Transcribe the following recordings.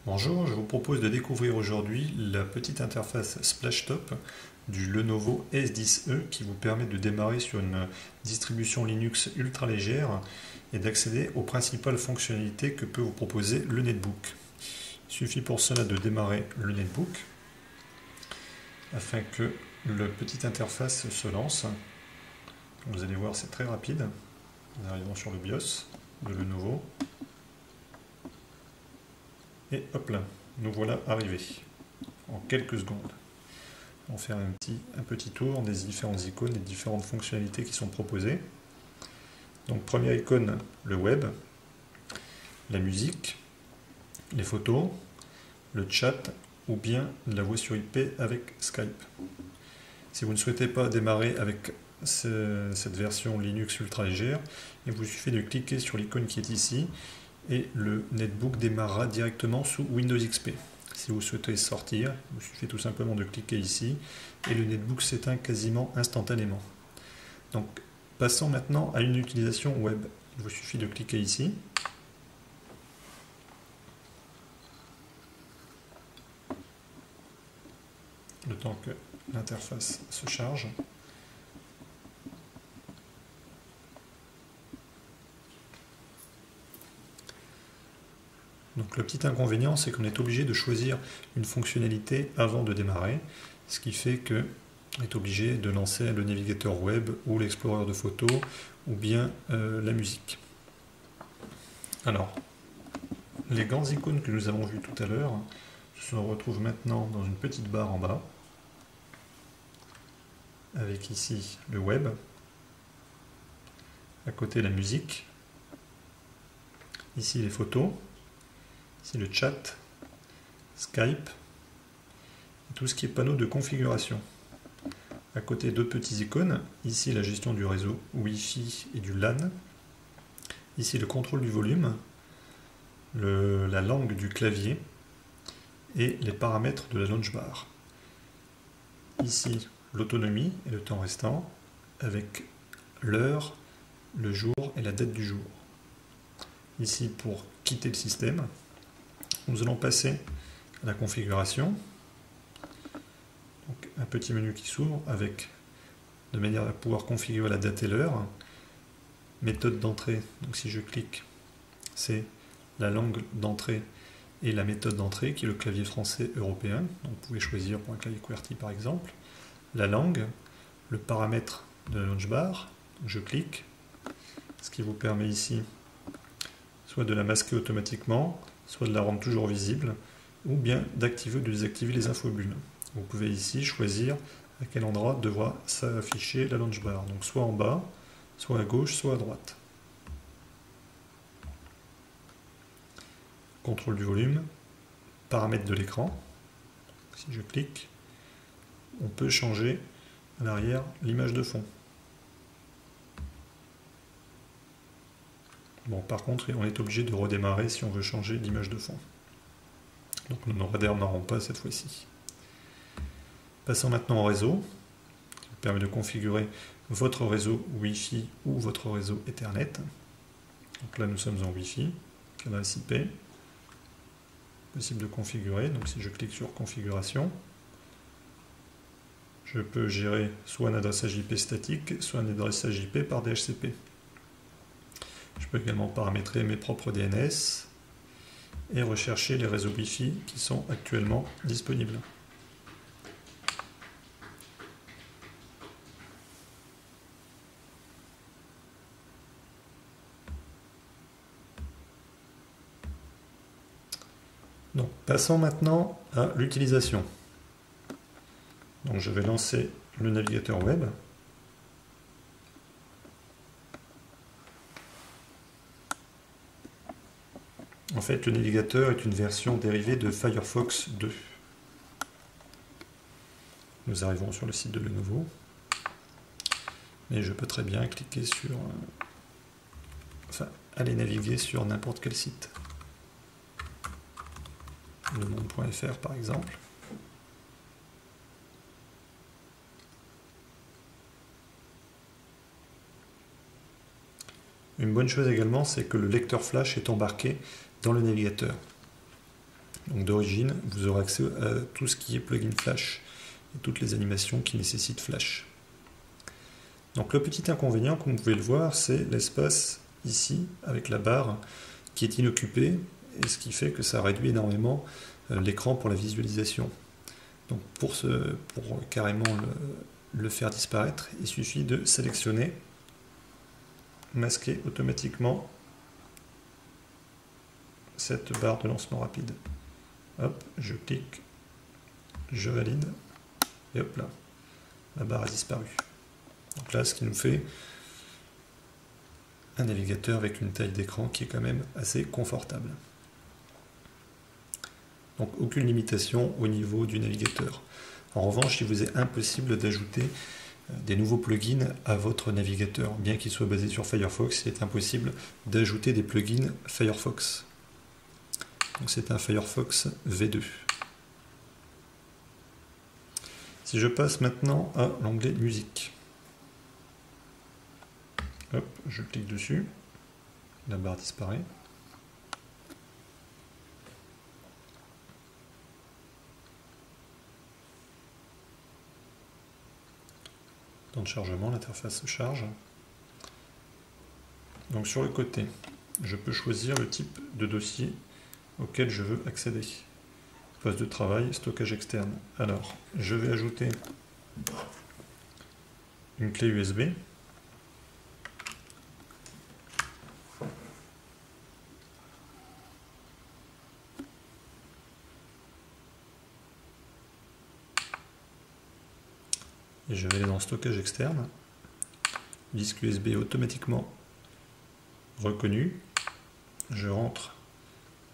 Bonjour, je vous propose de découvrir aujourd'hui la petite interface Splashtop du Lenovo S10e qui vous permet de démarrer sur une distribution Linux ultra légère et d'accéder aux principales fonctionnalités que peut vous proposer le netbook. Il suffit pour cela de démarrer le netbook afin que la petite interface se lance. Vous allez voir, c'est très rapide. Nous arrivons sur le BIOS de Lenovo. Et hop là, nous voilà arrivés en quelques secondes. On va faire un petit tour des différentes icônes, des différentes fonctionnalités qui sont proposées. Donc première icône, le web, la musique, les photos, le chat ou bien la voix sur IP avec Skype. Si vous ne souhaitez pas démarrer avec cette version Linux ultra légère, il vous suffit de cliquer sur l'icône qui est ici et le netbook démarrera directement sous Windows XP. Si vous souhaitez sortir, il vous suffit tout simplement de cliquer ici et le netbook s'éteint quasiment instantanément. Donc passons maintenant à une utilisation web. Il vous suffit de cliquer ici. Le temps que l'interface se charge. Donc le petit inconvénient, c'est qu'on est obligé de choisir une fonctionnalité avant de démarrer, ce qui fait qu'on est obligé de lancer le navigateur web ou l'explorer de photos ou bien la musique. Alors, les grandes icônes que nous avons vues tout à l'heure se retrouvent maintenant dans une petite barre en bas, avec ici le web, à côté la musique, ici les photos, ici le chat, Skype, et tout ce qui est panneau de configuration. À côté d'autres petites icônes, ici la gestion du réseau Wi-Fi et du LAN, ici le contrôle du volume, la langue du clavier et les paramètres de la launch bar. Ici l'autonomie et le temps restant avec l'heure, le jour et la date du jour. Ici pour quitter le système, nous allons passer à la configuration. Donc, un petit menu qui s'ouvre avec de manière à pouvoir configurer la date et l'heure. Méthode d'entrée, donc si je clique, c'est la langue d'entrée et la méthode d'entrée qui est le clavier français européen. Donc vous pouvez choisir pour un clavier QWERTY par exemple. La langue, le paramètre de la launch bar, donc je clique, ce qui vous permet ici soit de la masquer automatiquement, soit de la rendre toujours visible, ou bien d'activer ou de désactiver les infobulles. Vous pouvez ici choisir à quel endroit devra s'afficher la launch bar, donc soit en bas, soit à gauche, soit à droite. Contrôle du volume, paramètres de l'écran. Si je clique, on peut changer à l'arrière l'image de fond. Bon, par contre, on est obligé de redémarrer si on veut changer l'image de fond. Donc nous ne redémarrons pas cette fois-ci. Passons maintenant au réseau, qui vous permet de configurer votre réseau Wi-Fi ou votre réseau Ethernet. Donc là, nous sommes en Wi-Fi, adresse IP. Possible de configurer, donc si je clique sur configuration, je peux gérer soit un adressage IP statique, soit un adressage IP par DHCP. Je peux également paramétrer mes propres DNS et rechercher les réseaux Wi-Fi qui sont actuellement disponibles. Donc, passons maintenant à l'utilisation. Donc, je vais lancer le navigateur web. En fait, le navigateur est une version dérivée de Firefox 2. Nous arrivons sur le site de Lenovo. Mais je peux très bien cliquer sur... aller naviguer sur n'importe quel site. lemonde.fr par exemple. Une bonne chose également, c'est que le lecteur flash est embarqué dans le navigateur. Donc d'origine, vous aurez accès à tout ce qui est plugin Flash et toutes les animations qui nécessitent Flash. Donc le petit inconvénient, comme vous pouvez le voir, c'est l'espace ici, avec la barre qui est inoccupée, et ce qui fait que ça réduit énormément l'écran pour la visualisation. Donc pour carrément le faire disparaître, il suffit de sélectionner, masquer automatiquement cette barre de lancement rapide. Hop, je clique, je valide, et hop là, la barre a disparu. Donc là, ce qui nous fait un navigateur avec une taille d'écran qui est quand même assez confortable. Donc aucune limitation au niveau du navigateur. En revanche, il vous est impossible d'ajouter des nouveaux plugins à votre navigateur. Bien qu'il soit basé sur Firefox, il est impossible d'ajouter des plugins Firefox. Donc c'est un Firefox V2. Si je passe maintenant à l'onglet musique, hop, je clique dessus, la barre disparaît. Temps de chargement, l'interface se charge. Donc sur le côté, je peux choisir le type de dossier auquel je veux accéder. Poste de travail, stockage externe. Alors, je vais ajouter une clé USB. Et je vais aller dans stockage externe. Disque USB automatiquement reconnu. Je rentre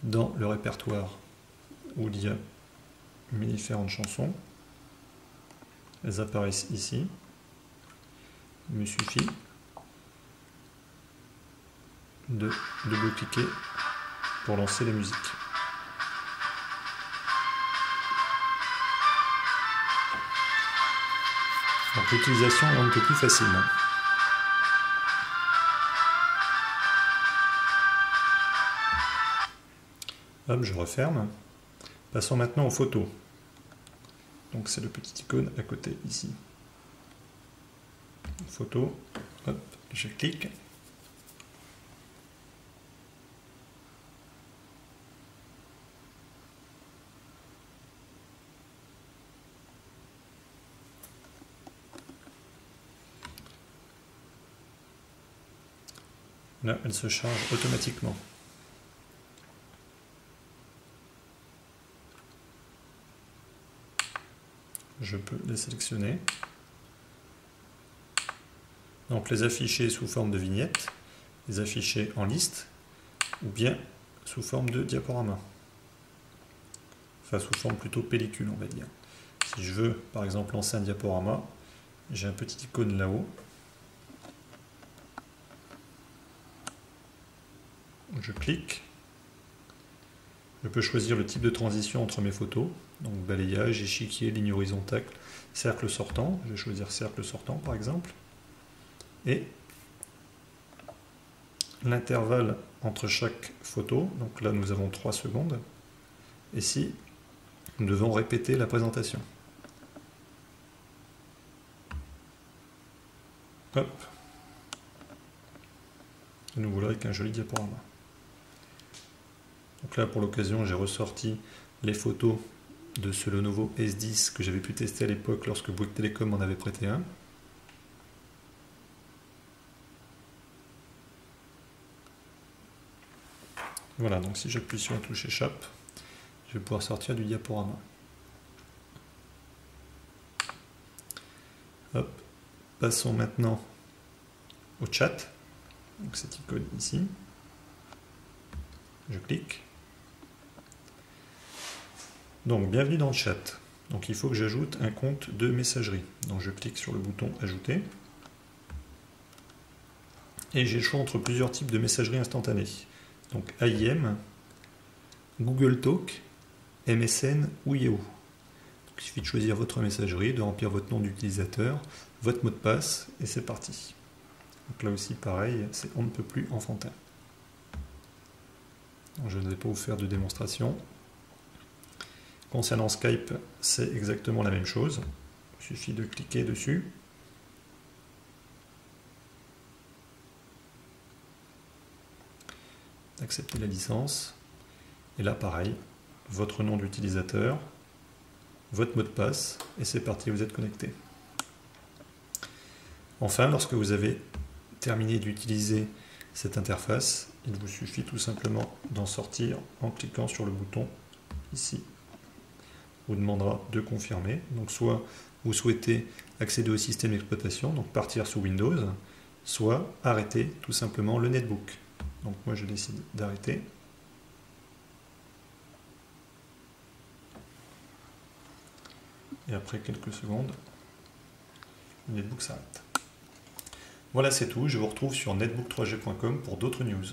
dans le répertoire où il y a mes différentes chansons. Elles apparaissent ici. Il me suffit de double-cliquer pour lancer la musique. Donc l'utilisation est un peu plus facile. Hop, je referme. Passons maintenant aux photos. Donc c'est le petit icône à côté ici. Photo, hop, je clique. Là, elle se charge automatiquement. Je peux les sélectionner. Donc les afficher sous forme de vignette, les afficher en liste, ou bien sous forme de diaporama. Enfin, sous forme plutôt pellicule, on va dire. Si je veux, par exemple, lancer un diaporama, j'ai un petit icône là-haut. Je clique. Je peux choisir le type de transition entre mes photos. Donc balayage, échiquier, ligne horizontale, cercle sortant. Je vais choisir cercle sortant par exemple. Et l'intervalle entre chaque photo. Donc là nous avons 3 secondes. Ici, nous devons répéter la présentation. Hop. Et nous voilà avec un joli diaporama. Donc là, pour l'occasion, j'ai ressorti les photos de ce Lenovo S10 que j'avais pu tester à l'époque lorsque Bouygues Telecom en avait prêté un. Voilà, donc si j'appuie sur la touche échappe, je vais pouvoir sortir du diaporama. Hop. Passons maintenant au chat. Donc cette icône ici. Je clique. Donc, bienvenue dans le chat. Donc, il faut que j'ajoute un compte de messagerie. Donc, je clique sur le bouton Ajouter. Et j'ai le choix entre plusieurs types de messagerie instantanée. Donc, AIM, Google Talk, MSN ou Yahoo. Donc, il suffit de choisir votre messagerie, de remplir votre nom d'utilisateur, votre mot de passe, et c'est parti. Donc, là aussi, pareil, c'est on ne peut plus enfantin. Donc, je ne vais pas vous faire de démonstration. Concernant Skype, c'est exactement la même chose. Il suffit de cliquer dessus. D'accepter la licence. Et là, pareil, votre nom d'utilisateur, votre mot de passe, et c'est parti, vous êtes connecté. Enfin, lorsque vous avez terminé d'utiliser cette interface, il vous suffit tout simplement d'en sortir en cliquant sur le bouton ici. Vous demandera de confirmer. Donc soit vous souhaitez accéder au système d'exploitation, donc partir sous Windows, soit arrêter tout simplement le netbook. Donc moi je décide d'arrêter. Et après quelques secondes, le netbook s'arrête. Voilà, c'est tout. Je vous retrouve sur netbook3g.com pour d'autres news.